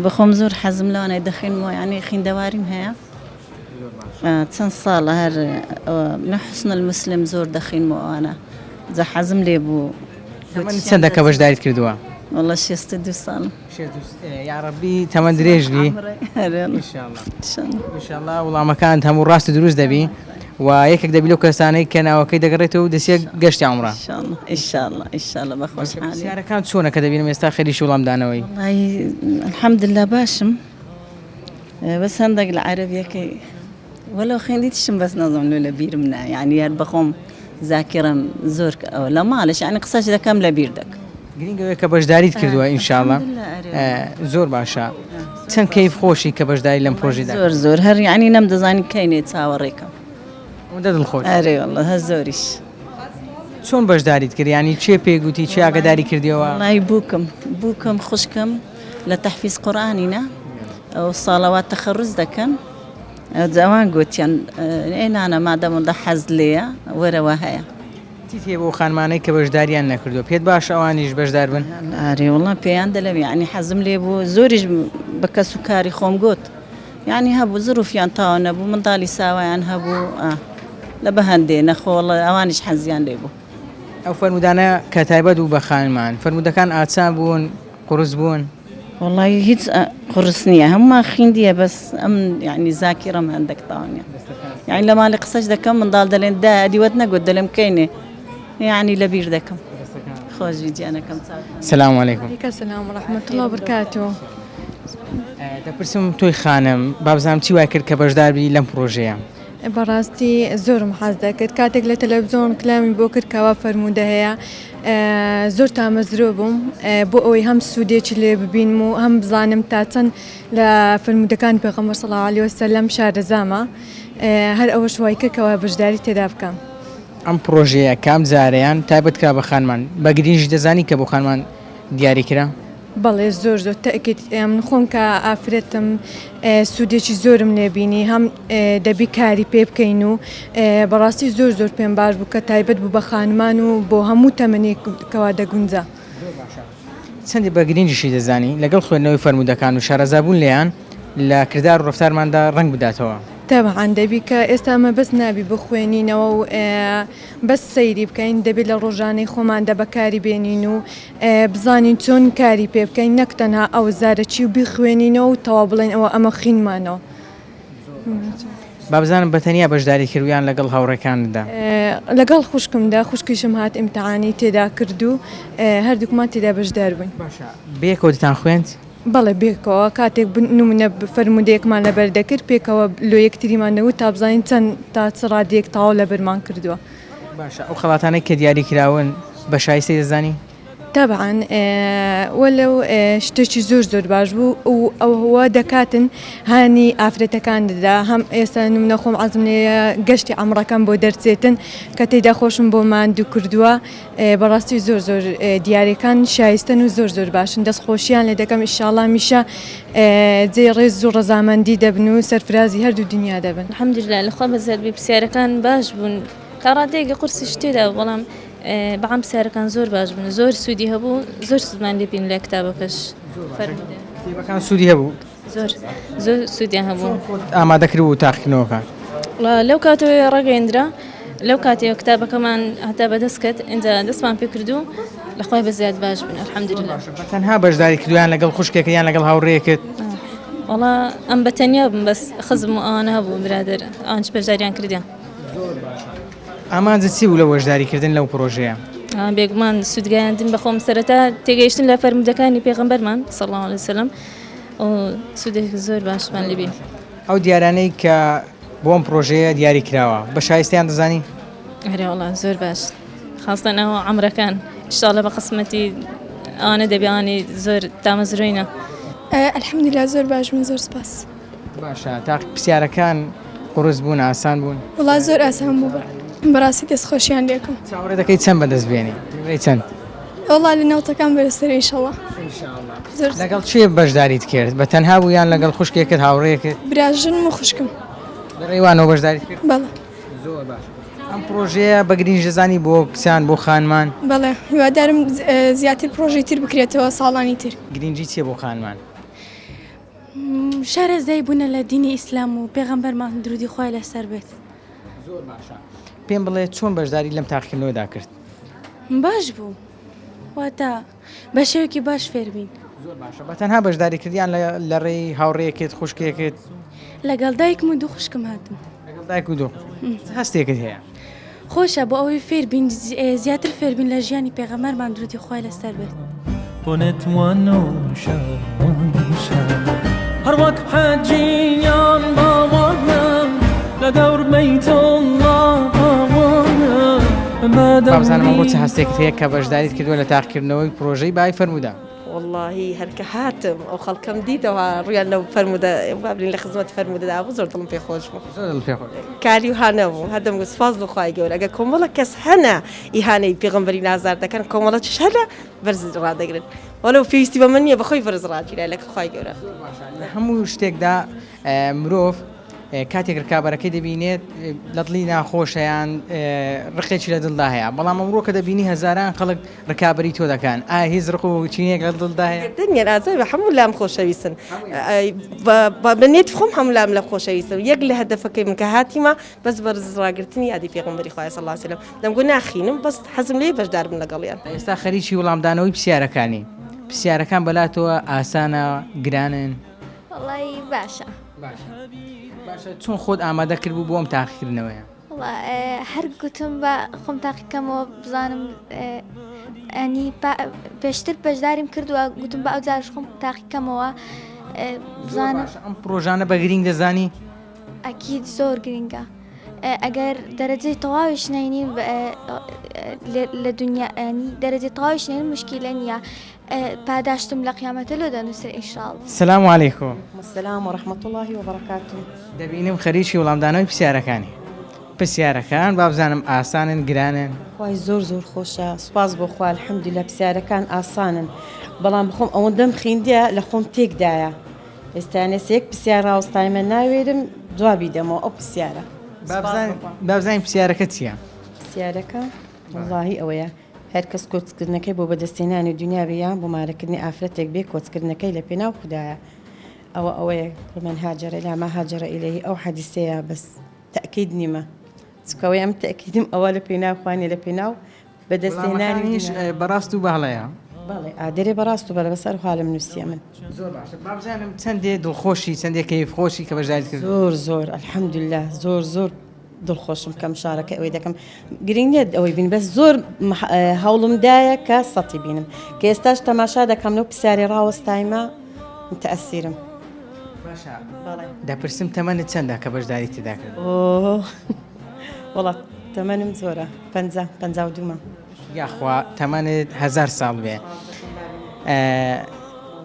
بەخۆم زۆر حەزم لەوانەیە دەخینەوە یعنی خوێندەواریم هەیە چەند ساڵە هەر لە حوسن المسلم زۆر دەخینەوە ئەوانە جا حەزم لێ بوو. چەندە کە بەشداریت کردووە؟ والله 62 ساڵ. یا ڕەبی تەمەن درێژ بی ئینشاءڵڵا وڵامەکانت هەموو ڕاست و دروست دەبی و یەکێک دەبی لەو کەسانەی کە ناوەکەی دەگەڕێتەوە و دەسیە گەشتی عومرە. ئینشاءڵڵا بەخۆشحاڵی. سیارەکان چۆنە کە دەبینم ئێستا خەریکی وەڵامدانەوەی؟ الحەمدلله باشم بەس هەندێک لە عەرەبیەکەی وەلو خوێندیتشم بەس نەزانم لە بیرم نا یعنی هەر بەخۆم زاکرم زۆر ئەوە لە ماڵش یعنی قسەش دەکەم لە بیر دەکەم. گرنگەوەی کە بەشداریت کردووە ئینشاءڵڵا زۆر باشە. چەند کەیف خۆشی کە بەشداری لەم پرۆژەیدا؟ زۆر هەر یعنی نەمدەزانی کەینێ چاوەڕێکم وەندە دڵخۆش. ئەرێ وەڵڵا هە زۆریش. چۆن بەشداریت کرد ینی چێ پێگوتی چی ئاگاداری کردیەوە؟ وڵای بووکم خوشکم لە تەحفیز قورئانینە ئەو ساڵەوات تەخەڕوز دەکەن جوان گوتیان ئێنانە مادەمەوەدا حەز لێیە وەرەوە هەیە. چیت هەیە بۆ خانمانەی کە بەشداریان نەکردووە پێت باش ئەوانیش بەشدار بن؟ ئارێ وڵا پێیان دەلەوێ یعنی حەزم لێ بوو زۆریش بە کەس و کاری خۆم گوت یعنی هەبوو زروفیان تاوە نەبوو منداڵی ساوایان هەبوو لە بە هەندێ نەخۆڵە ئەوانیش حەزیان لێ بوو. ئەو فەرمودانە کە تایبەت بوو بە خانمان فەرمودەکان ئاسان بوون قورس بوون؟ وڵی هیچ قورس نییە هەموو خوێندیە بەس ئەم یعنی زاکیڕەم هەندێک تاوانە یعنی لە ماڵی قسەش دەکەم منداڵ دەڵێن دا دیوەت نەگوت دەڵێم کەینێ یعنی لە بیر دەکەم. خۆشی گیانەکەم. سلام علیکم. سلام ورحمة الله وبركاته. دەپرسم تۆی خانم بابزانم چی وای کرد کە بەشدار بی لەم پرۆژەیە؟ بەڕاستی زۆرم حەز دەکرد کاتێک لە تەلەڤیزۆن کلامی بۆ کرد کەوا فەرموودە هەیە زۆر تامەزرۆ بووم بۆ ئەوەی هەم سوودێکی لێ ببینم و هەم بزانم تا چەند لە فەرموودەکان پێغەمبەر صلی الله علیه وسلم شارەزامە هەر ئەوەش وای کرد کەوا بەشداری تێدا بکەم. ئەم پرۆژەیە کام جارەیان تایبەت کرا بە خانمان بە گرنگی دەزانی کە بۆ خانمان دیاری کرا؟ بەڵێ زۆر تەکید من خۆم کە ئافرەتم سوودێکی زۆرم لێبینی هەم دەبی کاری پێ بکەین و بەڕاستی زۆر پێم باش بوو کە تایبەت بوو بە خانمان و بۆ هەموو تەمەنێکەوە دەگونجا. چەندی بە گرنگیشی دەزانی لەگەڵ خوێندنەوەی فەرموودەکان و شارەزابوون لێیان لە کردار و ڕفتارماندا ڕەنگ بداتەوە؟ تەبعاً دەبی کە ئێستا ئەمە بەس نابی بخوێنینەوە و بەس سەیری بکەین دەبێت لە ڕۆژانەی خۆماندا بەکاری بێنین و بزانین چۆن کاری پێ بکەین نەک تەنها ئەو زارەچی و بیخوێنینەوە و تەوا بڵێن ئەوە ئەمە خینمانەوە. بابزانم بەتەنیا بەشداری کردویان لەگەڵ هاوڕێکاندا؟ لەگەڵ خوشکمدا خوشکیشم هات ئیمتحانی تێدا کرد و هەردووکمان تێدا بەشدار بووین. بەیەکەوە دەتان خوێند؟ بەڵێ بێکەوە کاتێک نمونە فەرموودەیەکمان لەبەر دەکرد پێکەوە لۆ یەکتریمان نەوت تا بزانین چەند تا چ ڕادێک تاوا لەبەرمان کردووە. باشە ئەو خەڵاتانەی کە دیاری کراون بە شایستی دەزانی؟ تەبعاً وەلو شتێکی زۆر باش بوو و ئەوە دەکاتن هانی ئافرەتەکان دەدا هەم ئێستا نمونە خۆم عەزم لێیە گەشتی عومرەکەم بۆ دەرچێتن کە تێیدا خۆشم بۆ ماندوو کردووە بەڕاستی زۆر دیارەکان شایستن و زۆر باشن دەستخۆشییان لێ دەکەم ئینشاڵڵا میشە جێ ڕێز و ڕەزامەندی دەبن و سەرفرازی هەردوو دنیا دەبن. الحەمدولله لەخوا بەزەربی پرسیارەکان باش بوون تا ڕادەیەکی قورسی شتێدا بەڵام بەعام پرسیارەکان زۆر باش بوون زۆر سوودی هەبوو زۆر سوودمان لێ بین لە کتابەکەش کتێبەکان سوودی هەبوو زۆر سوودیان هەبوو ئامادەکرد و تاقیکردنەوەکان لەو کاتەوەی ڕەگەیەندرا لەو کاتێک کتابەکەمان هەتا بەدەست کرد اینجا دەستمان پێ کردو لەخوای بەزیاد باش بن الحەمدولله. تەنها بەشداری کردویان لەگەڵ خوشکێک یان لەگەڵ هاوڕێیەکت؟ وەڵا ئەم بەتەنیا بم بەس خزم و ئەوانە هەبوو برادر ئەوانش بەشداریان کردیان. ئامانجە چی بوو لە وەشداریکردن لەو پرۆژەیە؟ بێگومان سوودگایاندن بەخۆم سەرەتا تێگەیشتن لە فەرمودەکانی پێغەمبەرمان صلی الله علیه وسلم و سوودێکی زۆر باشمان لێبێ. ئەو دیارانەی کە بۆم پرۆژەیە دیاری کراوە بە شایستیان دەزانی؟ هەرێ وەڵا زۆر باش خاستان ئەوە عەمرەکان ئینشاڵڵا بە قسمەتی ئەوانە دەبیانی زۆر دامەزرۆینە. الحەمدولله زۆر باش بوون زۆر سپاس. باشە تا پرسیارەکان قورس بوون ئاسان بوون؟ وڵا زۆر ئاسان بوو بەڕاستی دەستخۆشیان لێکم. چاوەڕێ دەکەی چەند بەدەست بێنی؟ چەند؟ وڵا لە ناوتەکان بەرزتر ئینشاڵڵا. لەگەڵ چێ بەشداریت کرد؟ بە تەنها بوو یان لەگەڵ خوشکێکت هاوڕێیەکت؟ براژنم و خوشکم. لەڕێوانەوە بەشداریت کرد؟ بەڵێ. زۆر باش. ئەم پرۆژەیە بە گرنگ دەزانی بۆ کچان بۆ خانمان؟ بەڵێ هیوادارم زیاتر پرۆژەی تر بکرێتەوە ساڵانی تر. گرنگی چییە بۆ خانمان؟ شارەزای بوونە لە دینی ئیسلام و پێغەمبەرمان درودی خوای لەسەر بێت. زۆر باشە. پێم بڵێ چۆن بەشداری لەم تاقیکردنەوەدا کرد؟ باش بوو واتە بە شێوەیەکی باش فێربین. زۆر باشە. بە تەنها بەشداری کردیان لە ڕێی هاوڕێیەکت خوشکێکت؟ لەگەڵ دایکم و دوو خوشکم هاتم. لەگەڵ دایک و دوو هەستێکت هەیە؟ خۆشە بۆ ئەوەی فێربین زیاتر فێربین لە ژیانی پێغەمبەرمان درودی خوای لەسەر بێت. بۆ نەتوانە هەر وەک حەجیان باوانم لە دەور بەیتوڵڵا بابزانم ئەمڕۆ چه هەستێکت هەیە کە بەشداریت کردووە لە تاقیکردنەوەی پرۆژەی بای فەرموودە؟ واللهی هەرکە هاتم ئەو خەڵکەم دیتەوە ڕویان لەو فەرموودە بابلین لە خزمەت فەرموودەدا بوو زۆر دڵم پێ خۆش بوو. زۆر دڵ پێ خۆش. کاری و هانەبوو هەردەم گوت سپاس بخوای گەورە ئەگە کۆمەڵە کەس هەنە ئیهانەی پێغەمبەری نازار دەکەن کۆمەڵە چش هەنە بەرز ڕادەگرن وەلەو پێویستی بە من نییە بەخۆی بەرز ڕاگیرای لەکە خوای گەورە. لە هەموو شتێکدا مرۆڤ کاتێک ڕکابەرەکەی دەبینێت لە دڵی ناخۆشەیان ڕقێکی لە دڵدا هەیە بەڵام ئەمڕۆ کە دەبینی هەزاران خەڵک ڕکابەری تۆ دەکەن ئایا هیچ ڕق و چینێک لە دڵدا هەیە؟ دنیا ئازای بە هەموو لام خۆشەویستن بەنێت خۆم هەموو لام لە خۆشەویستن یەک لە هەدەفەکەی من کە هاتیمە بەس بەرز ڕاگررتنی یادی پێغەمبەری خوای صلی الله علیه وسلم دەمگو ناخینم بەس حەزم لێ بەشدار بم لەگەڵیان. ئێستا خەریکی وەڵامدانەوەی پرسیارەکانی پرسیارەکان بەلاتەوە ئاسانە گرانن؟ وڵی باشە. باشە چۆن خۆت ئامادە کرد بوو بۆ ئەم تاقیکردنەوەیە؟ هەر گوتم بە خۆم تاقیکەمەوە بزانم ئەنی پێشتر بەشداریم کردووە گوتم بە ئەو جارش خۆم تاقیکەمەوە بزانم. ئەم پرۆژانە بە گرنگ دەزانی؟ ئەکید زۆر گرنگە ئەگەر دەرەجەی تەواویش نینی لە دنیا ینی دەرەجەی تەواویش نین مشکلە نییە پاداشتم لە قیامەتە لۆ دەنووسێ ئینشاڵڵا. سەلام عەلەیکوم. سەلام وەڕەحمەتوڵڵاهی وبەڕەکاتوه. دەبینم خەریکی وەڵامدانەوەی پرسیارەکانی پرسیارەکان بابزانم ئاسانن گرانن؟ وای زۆر زۆر خۆشە سوپاس بۆ خوا الحەمدولله پرسیارەکان ئاسانن بەڵام بخۆم ئەوەندەم خیندە لە خۆم تێکدایە ئێستانە سێک پرسیار ڕاوستایمە ناوێرم جوابی دەمەوە ئەو پرسیارە. بابزانین پرسیارەکە چییە؟ پرسیارەکە وڵڵاهی ئەوەیە هەر کەس کۆچکردنەکەی بۆ بەدەستێنانی دنیا بێیان بۆ مارەکردنی ئافرەتێک بێ کۆچکردنەکەی لە پێناو خوددایە ئەوەیە من هاجرە لا ما هاجر إليه ئەو حەدیسەیە بەس تەکید نیمە چکەوەی ئەم تەکیدم ئەوە لە پێناوخوانی لە پێناو بەدەستێنانی بەڕاست و بەهڵەیە؟ بەڵێ ئادرێ بەڕاست و بەرە بەسەر حالم نووسیە من. زۆر باشە بابزانم چەندێ دڵخۆشی چەندێک کەیفخۆشی کە بەشداریت کرد؟ زۆر الحەمدولله زۆر دڵخۆشم کەم شارەکە ئەوەی دەکەم گرنگ نیە ئەوەی بین بەس زۆر هەوڵمدایە کە سەتی بینم کە ئێستاش تەماشا دەکەم لەو پرسیاری ڕاوەستایمە متەئەسیرم. باشە دەپرسم تەمەنت چەندە کە بەشداری تێدا کرد؟ وڵات تەمەنم زۆرە 52مە. یاخوا تەمەنت 1000 ساڵ بێ.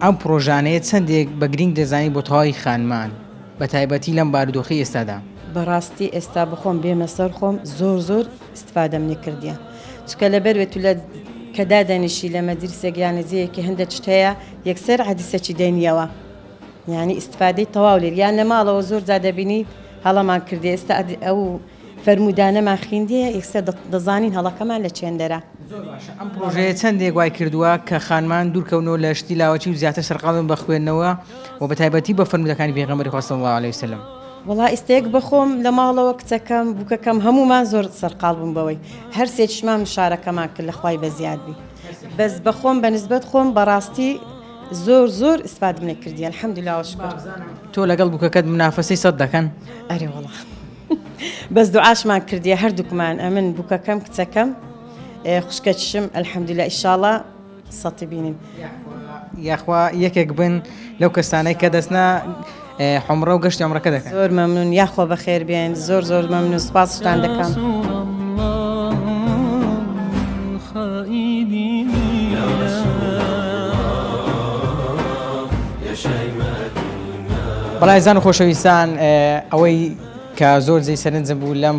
ئەم پرۆژانەیە چەندێک بە گرنگ دەزانی بۆ تەواوی خانمان بە تایبەتی لەم بارودۆخی ئێستادا؟ بەڕاستی ئێستا بخۆم بێمە سەر خۆم زۆر استفادەم نەکردیە چکە لەبەروێت لە کە دادەنیشی لە مەدرسێک یان نزیەکی هەندێک شتەیە یەکسەر حەدیسەکی دێنیەوە یعنی ئیسفادەی تەواو لێر یان لە ماڵەوە زۆر جا دەبینی هەڵەمان کردی ئێستا ئەو فەرمودانەمان خوێندیە یەکسەر دەزانین هەڵەکەمان لە چێندەرە. ئەم پرۆژەیە چەندێک وای کردووە کە خانمان دوورکەونەوە لە شتی لاوەچی و زیاتر سەرقاڵن بە خوێندنەوە و بە تایبەتی بە فەرمودەکانی پێغەمبەری خوا صلی الله علیه وسلم. وڵا ئێستەیەک بەخۆم لە ماڵەوە کچەکەم بووکەکەم هەمومان زۆر سەرقاڵ بووم بەوەی هەر سێچمان شارەکەمان کرد لە خوای بەزیادبی بەس بەخۆم بەنسبەت خۆم بەڕاستی زۆر ئیسفادەم لێ کردی الحەمدوللا وشکر تۆ لەگەڵ بووکەکەت منافەسەی سەد دەکەن ئەرێ وڵا بەس دوعاشمان کردیە هەردووکمان ئەمن بووکەکەم کچەکەم خوشکەچشم الحەمدوللا ئیشاڵڵا سەتی بینین یاخوا یەکێک بن لەو کەسانەی کە دەستنا حمرە و گەشتی عمرەکە دەکەن زۆر مەمنون یاخوا بەخێر بێن زۆر مەمنون سپاسشتان دەکەم بەڵای زان و خۆشەویستان ئەوەی کە زۆر جێی سەرنجم بوو لەم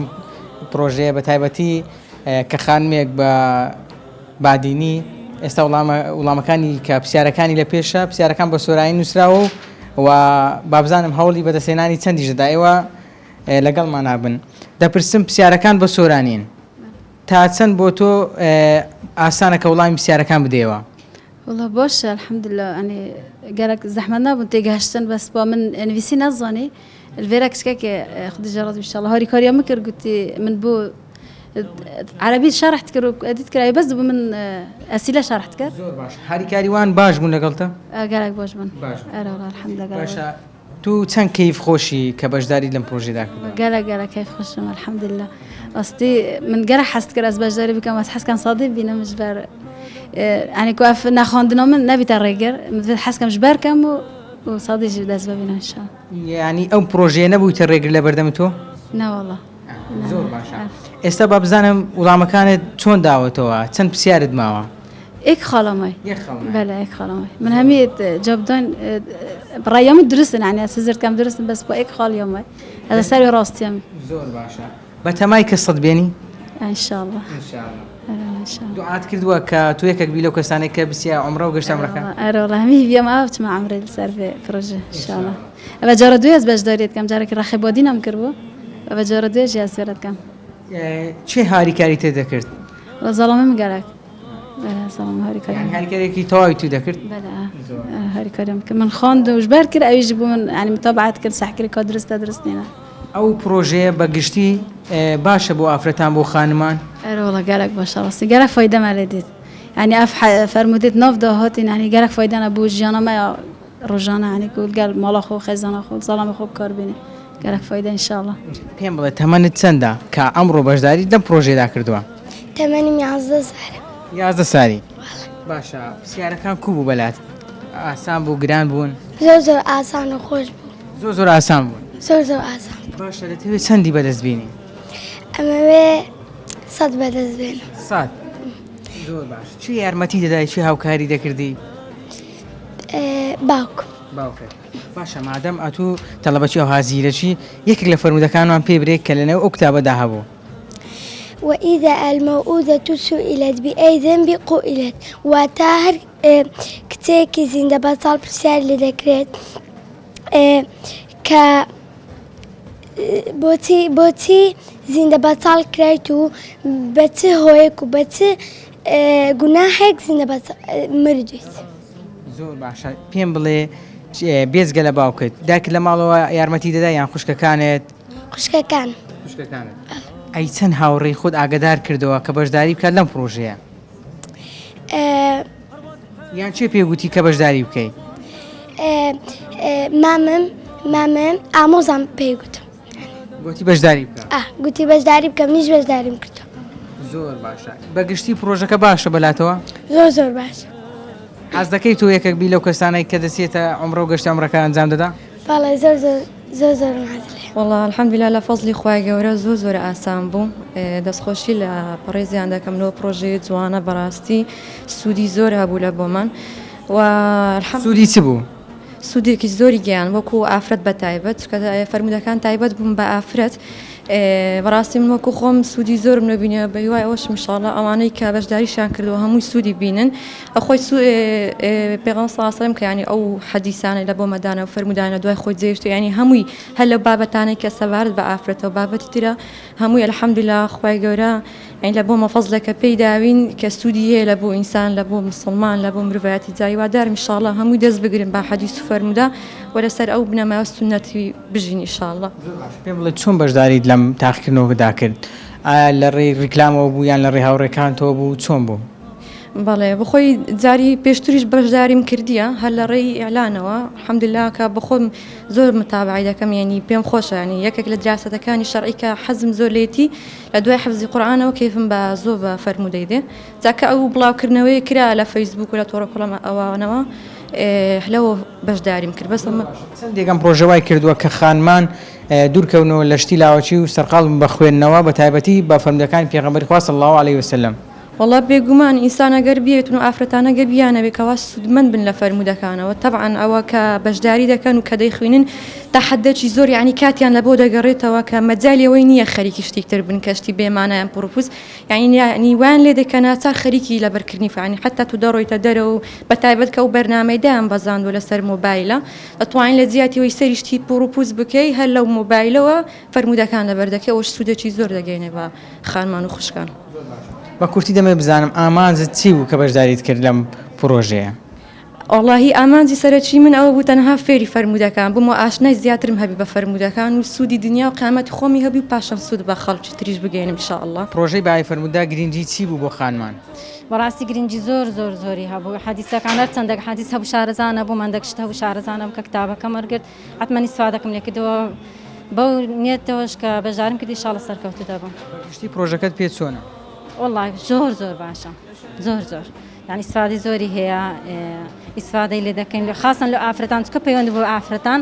پرۆژەیە بە تایبەتی کە خانمێک بە بادینی ئێستا وڵامەکانی کە پرسیارەکانی لە پێشە پرسیارەکان بە سۆرایی نووسراوە و بابزانم هەوڵی بەدەستێنانی چەندی ژەدا ئێوە لەگەڵمان نابن دەپرسم پرسیارەکان بە سۆرانین تا چەند بۆ تۆ ئاسانەکە وڵامی پرسیارەکان بدەیەوە والله باشە الحەمدلله ئەنی گەرەک زەحمەت نابوون تێگەهشتن بەس بۆ من نویسی نەزانی الفێرە کچکەکێ خودجارات انشاءالله هاری کاریا مکر گوتی من بۆ عربی شرحت کرد و ادیت کرد بس من اسئله شرحت کرد زۆر باش هاریکاریوان باش بوون لەگەڵتە گەرەک باش بوون ئەرە والله الحەمدلله باشە تو چەند کەیف خۆشی کە بەشداری لەم پرۆژێدا کرد گەرە کەیف خۆشم الحەمدلله ئەستی من گەرە حەست کرد ئەس بەشداری بکەم ئەس حەسکەم سادی بینم ژبەر يعني كواف ناخوندنا من نبي تريجر مثل حسكم جباركم وصادق داس ببينا إن شاء الله يعني أو بروجي نبوي تريجر لبردمتو؟ لا والله زور باشا استباب زانم ولا كانت شون دعوتها تن بسيارد معه إيك خالمي بلا إيك خالمي من همية جابدان برايام الدرس يعني أسزر كم درس بس بإيك خال يومي هذا ساري راستي يومي زور باشا بتماي قصة بيني إن شاء الله إن شاء الله دوعات كردوا كتويك كبيلة وكسانة كبسيا عمره وقشت عمرك أرى والله همي بيوم أوت مع عمري السر في بروجة إن شاء الله أبى جاردوي أز بجداريت كم جارك رخي بودينا مكربو أبى جاردوي جاز فرد كم چه هاری کاری تذکرت؟ ظلمه مقالك بله ظلمه هاری کاری يعني هاری کاری کی توای تو ذکرت؟ بله هاری کاری من خواند و جبر كر أو يجيبوا من يعني متابعات كر سحكري كادرس تدرسنينا أو بروجه بقشتي باشه بو أفرتان بو خانمان أره والله قالك باشا بس قالك فايدة ما لديت يعني أفح فرمودت نافذة هاتين يعني قالك فايدة أنا بو جانا ما رجانا يعني يقول قال مال أخو خزان أخو ظلم أخو كاربيني قالك فايدة إن شاء الله بيم بله تمنى تسنده كأمره بجداري دم بروجه ذاكر دوا تمنى يعزز يعزز ساري باشا سيارة كان كوبو بلات آسان بو جران بون زور آسان وخوش بو زور آسان بون زور آسان باشا لتوي سندي بدز بيني أما صد بدز بيني صد زور باش چی یارمەتی دەدای چی هاوکاری دەکردی باوک باشە مادەم ئەتوو تەڵەبەتی ئەو هازیرەچی یەکێک لە فەرمودەکانمان پێ برێک کە لەنێو ئەو کتابەدا هەبوو وإذا الموءودة سئلت بأي ذنب قتلت وتاهر كتيكي زنده بطل بسيار لذكرت ك بوتي زنده بطل كريتو بتي هويك وبتي گوناحێک زیندە مردویت زۆر باشە پێم بڵێ بێزگە لە باوکت داکە لە ماڵەوە یارمەتی دەدا یان خوشکەکانت خوشکەکانت ئەی چەند هاوڕێی خۆت ئاگدار کردەوە کە بەشداری بکات لەم پرۆژەیە یان چێ پێگوتی کە بەشداری بکەیت مامم ئامۆزان پێیگوتم گوتی بەشداری بکە گوتی بەشداری بکەم نیش بەشداریم کردو زۆر باشە بەگشتی پرۆژەکە باشە بەلاتەوە زۆر باش حەز دەکەیت تۆ یەکێک بی لەو کەسانەی کە دەچێتە عومرە و گەشتی عومرەکە ئەنجام دەدا بەڵێ زۆر والله الحەمدولله لە فەزلی خوای گەورە زۆر ئاسان بوو دەستخۆشی لە پەڕێزیان دەکەم لەوە پرۆژەیە جوانە بەڕاستی سوودی زۆر هەبوو لە بۆمان سوودی چ بوو؟ سوودێکی زۆری گیان وەکو ئافرەت بە تایبەت فەرمودەکان تایبەت بووم بە ئافرەت بەڕاستی من وەکو خۆم سوودی زۆرم نەبینە بە هیوای ئەوەش انشاءالله ئەوانەی کە بەشداریشان کردەوە هەمووی سوودی بینن ئەخۆی پێغەمبەر صلی الله علیه و سلم کە یعنی ئەو حەدیثانەی لە بۆ مەدانە و فەرمودانە دوای خۆی جێشت یعنی هەمووی هەر لەو بابەتانەی کە سەبارەت بە ئافرەتەوە بابەتی ترە هەمووی الحەمدولله خوای گەورە يعني لە بۆ مەفەزلەکە پێی داوین کە سوودی هەیە لە بۆ ئینسان لە بۆ مسلمان لە بۆ مرۆڤایەتی جایوادارم ئینشاءڵڵا هەمووی دەست بگرن با حەدیث و فەرموودا و لەسەر ئەو بنەمای سونەتی بژین ئینشاءڵڵا. پێم بڵێ چۆن بەشداریت لەم تاقیکردنەوەدا کرد؟ ئایا لە ڕێی ڕیکلامەوە بوو یان لە ڕێی هاوڕێکانتەوە بوو چۆن بوو؟ بەڵێ بخۆی جاری پێشتریش بەشداریم کردیە هەر لە ڕێی ئیعلانەوە الحەمدوللا کە بخۆم زۆر متابعی دەکەم یعنی پێم خۆشە ینی یەکێک لە دراستەکانی شەرعی کە حەزم زۆر لێتی لە دوای حەفزی قورئانەوە کەیفم بە زۆر بە فەرموودەی دێ جاکە ئەو بڵاوکردنەوەی کرا لە فەیسبوک و لە تۆڕە کۆڵەمە ئەوانەوە لەوە بەشداریم کرد بەس چەندێکم پرۆژەوای کردووە کە خانمان دوورکەونەوە لە شتی لاوەچی و سەرقاڵم بە خوێندنەوە بە تایبەتی بە فەرمودەکانی پێغەمبەری خوا صلی الله علیه وسلم. والله بێگومان ئینسانەگەر بێتون و ئافرەتانەگە بیانەوێ کەوا سودمەند بن لە فەرمودەکانەوە طبعا ئەوە کە بەشداری دەکەن و کە دەیخوێنن تا حدەکی زۆر یعنی کاتیان لە بۆ دەگەڕێتەوە کە مەجالیەوەی نییە خەریکی شتێکتر بن کەشتی بێمانایان پرۆپوز یعنی وان لێ دەکەن ناچار خەریکی لە بەرکردنی فانی حتا تو دەڕۆیتە دەرەوە و بە تایبەت کە و بەرنامەیدایان بەزاندوە لەسەر مۆبایلە دەتوانین لە زیاتیەوەی سەری شتی پرۆپوز بکەی هەر لەو مۆبایلەوە فەرمودەکان لەبەردەکەوەش سوودێکی زۆر دەگەینێ بە خانمان و خوشکان. بە کورتی دەمێ بزانم ئامانجت چی بوو کە بەشداریت کرد لەم پرۆژەیە؟ واللهی ئامانجی سەرەکی من ئەوە بوو تەنها فێری فەرمودەکان بوومە ئاشنای زیاترم هەبی بە فەرمودەکان و سوودی دنیا و قیامەتی خۆمی هەبی و پاشان سوود بە خەڵکی تریش بگەینم ئینشاءالله. پرۆژەی بەهای فەرموودا گرنگی چی بوو بۆ خانمان؟ بەڕاستی گرنگی زۆر زۆر زۆری هەبوو حەدیثەکان هەر چەندێک حەدیث هەبوو شارەزانە بوو من دەکشت هەبوو شارەزانە کە کتابەکەم وەرگرت حتمەنی سوادەکەم لێ کردەوە بەو نیەتەوەش کە بەشداریم کردی ئینشاءالله سەرکەوتو دەبم. پشتی پرۆژەکەت پێ چۆنە؟ والله زۆر زۆر باشە زۆر یعنی ئیسفادەی زۆری هەیە ئیسفادەی لێ دەکەین خاصن لە ئافرەتان چکە پەیوەند بۆ ئافرەتان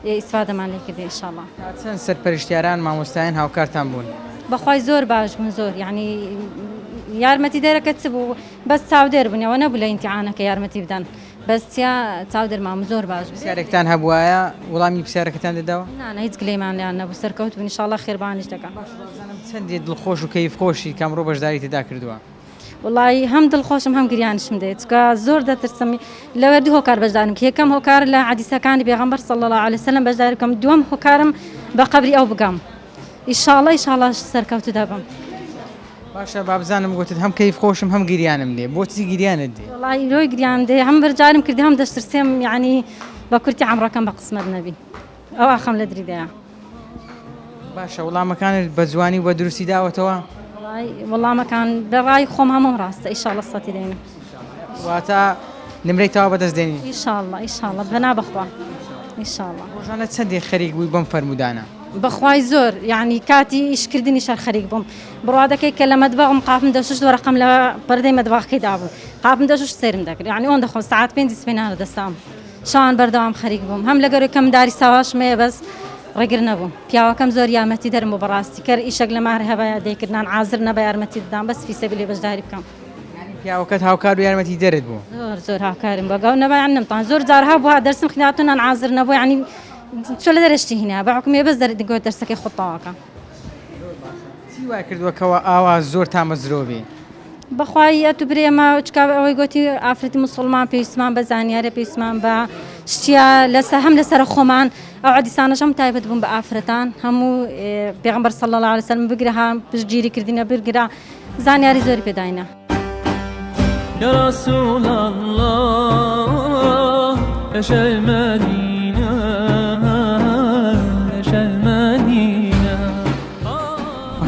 ئیسفادەمان لێ کردی ئینشاءالله. چەند سەرپەرشتیاران مامۆستایان هاوکارتان بوون؟ بەخوای زۆر باش بوون زۆر یعنی یارمەتی دەرەکەت چ بوو بەس چاودێر بوونەوە نەبوو لە ئیمتیحانەکە یارمەتی بدەن بەس چاودێرمام زۆر باش پرسیارێکتان هەبوایە وەڵامی پرسیارەکەتان دەداوە؟ نانە هیچ گلەیمان لیان نەبوو سەرکەوت بوون ئینشاءالله خێربانیش دەکەم. چەندێ دڵخۆش و کەیفخۆشی کەمڕۆ بەشداری تێدا کردووە؟ والله هەم دڵخۆشم هەم گریانشم دێت چکە زۆر دەترسم لەوەر دوو هۆکار بەشدارم کە یەکەم هۆکار لە حەدیثەکانی پێغەمبەر صلی الله علیه وسلم بەشداری بکەم دووەم هۆکارم بە قەبری ئەو بگەم ئینشاءالله سەرکەوتو دەبم. باشە با بزانم گوتت هەم کەیفخۆشم هەم گریانم دێ بۆچی گریانت دێ؟ والله لۆی گریان دێ هەم بەرجارم کردی هەم دەشترسێم یعنی بە کورتی عەمڕەکەم بە قسمەت نەبی ئەو ئاخەم لە دریدەیە. باشە وەڵامەکانت بە جوانی و بە دروستی داوەتەوە؟ وەڵامەکان بەڕای خۆم هەموو ڕاستە ئینشاءالله سەتی دێنم. واتە نمرەیتەوە بەدەست دێنی؟ ئینشاءالله بەنا بەخوا ئینشاءالله. ڕۆژانە چەندێک خەریک بووی بەم فەرمودانە؟ بەخوای زۆر یعنی کاتی ئیشکردنی شەر خەریک بووم بڕوادەکەی کە لە مەدبەغم قاپم دەشش ڕقم لە پەردەی مەدبەغەکەیدا بوو قاپم دەشش سێرم دەکرد یعنی ئەوەن دەخۆم ساعات 5 سپێنانە دەستام شان بەردەوام خەریک بووم هەم لەگەڕی کەم داری ساواشمەیە بەس ڕێگر نەبووم پیاوەکەم زۆر یارمەتی دەرم بۆ بەڕاستی کەر ئیشەک لە مار هەبایە دەیکردان عازر نەبە یارمەتی ددام بەس فی سەبیلی بەشداری بکەم. پیاوەکەت هاوکار و یارمەتی دەرت بوو؟ زۆر هاوکارم بەگەڵ نەبایان نمتان زۆر جارها بووە دەرسم خوێناتونان عازر نەبوو یعنی چۆ لە دەرەشتی هینە بەحکومێ بەس دەرگۆ دەرسەکەی خۆتاواکە. چی وای کردووەکەوە ئاوا زۆر تامەزرۆ بێ؟ بەخوای ئەتو برێمە چکا ئەوەی گوتی ئافرەتی موسڵمان پێویستمان بە زانیارە پێویستمان بە شتیا لەسەر هەم لەسەر خۆمان ئەو حەدیثانەش هەم تایبەت بوون بە ئافرەتان هەموو پێغەمبەر صلی الله علیه وسلم بگرە پشتگیری کردینە بگرە زانیاری زۆری پێداینە. يا رسول الله ايش المدينة ايش المدينة.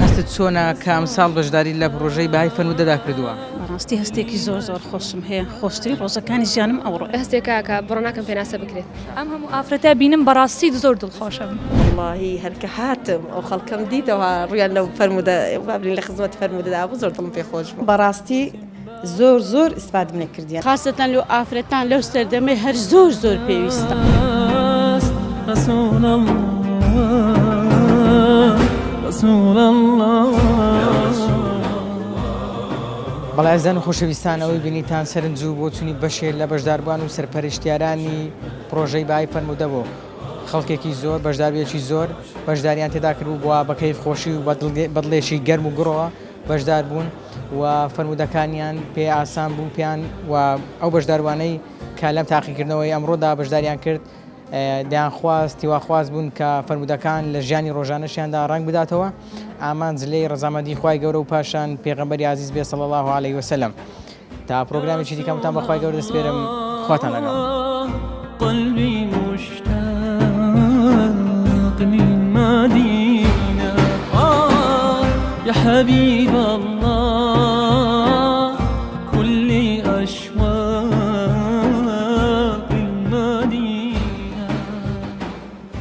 هەستت چۆنە کە ئەمساڵ بەشداری لە پرۆژەی بەهای فەرمودەدا کردووە؟ بەڕاستی هەستێکی زۆر خۆشم هەیە خۆشتری ڕۆژەکانی ژیانم ئەوڕۆ هەستێکە کە بڕۆ ناکەم پێناسە بکرێت ئەم هەموو ئافرەتە بینم بەڕاستی زۆر دڵخۆشم. واللهی هەرکە هاتم ئەو خەڵکەم دیتەوە ڕویان لەو فەرمودە بابرین لە خزمەت فەرمودەدا بوو زۆر دڵم پێ خۆش بوو بەڕاستی زۆر ئیسفادەم لێ کردیان خاصەتەن لەو ئافرەتان لەو سەردەمەی هەر زۆر پێویستە. رسول الله رسول الله. بەڵای زەن و خۆشەویستانەوەی بینیتان سەرنجوو بۆ چوونی بەشێر لە بەشداربوان و سەرپەرشتیارانی پرۆژەی بەهای فەرمودە بوو خەڵکێکی زۆر بەشداریەکی زۆر بەشداریان تێدا کردبوو بووە بە کەیف خۆشی و بەدڵێشی گەرم و گڕەوە بەشدار بوون و فەرمودەکانیان پێ ئاسان بوو پێیان و ئەو بەشداروانەی کە لەم تاقیکردنەوەی ئەمڕۆدا بەشداریان کرد دەیان خواست هیواخواست بوون کە فەرمودەکان لە ژیانی ڕۆژانەشیاندا ڕنگ بداتەوە ئامانج لێی ڕەزامەندی خوای گەورە و پاشان پێغەمبەری عزیز بێ صلی الله عليه وسلم تا پرۆگرامێکی دیکەمتان بەخوای گەورە دەسپێرم خواتان لەگەڵ قلبي مشتاق للمدينة يا حبيب الله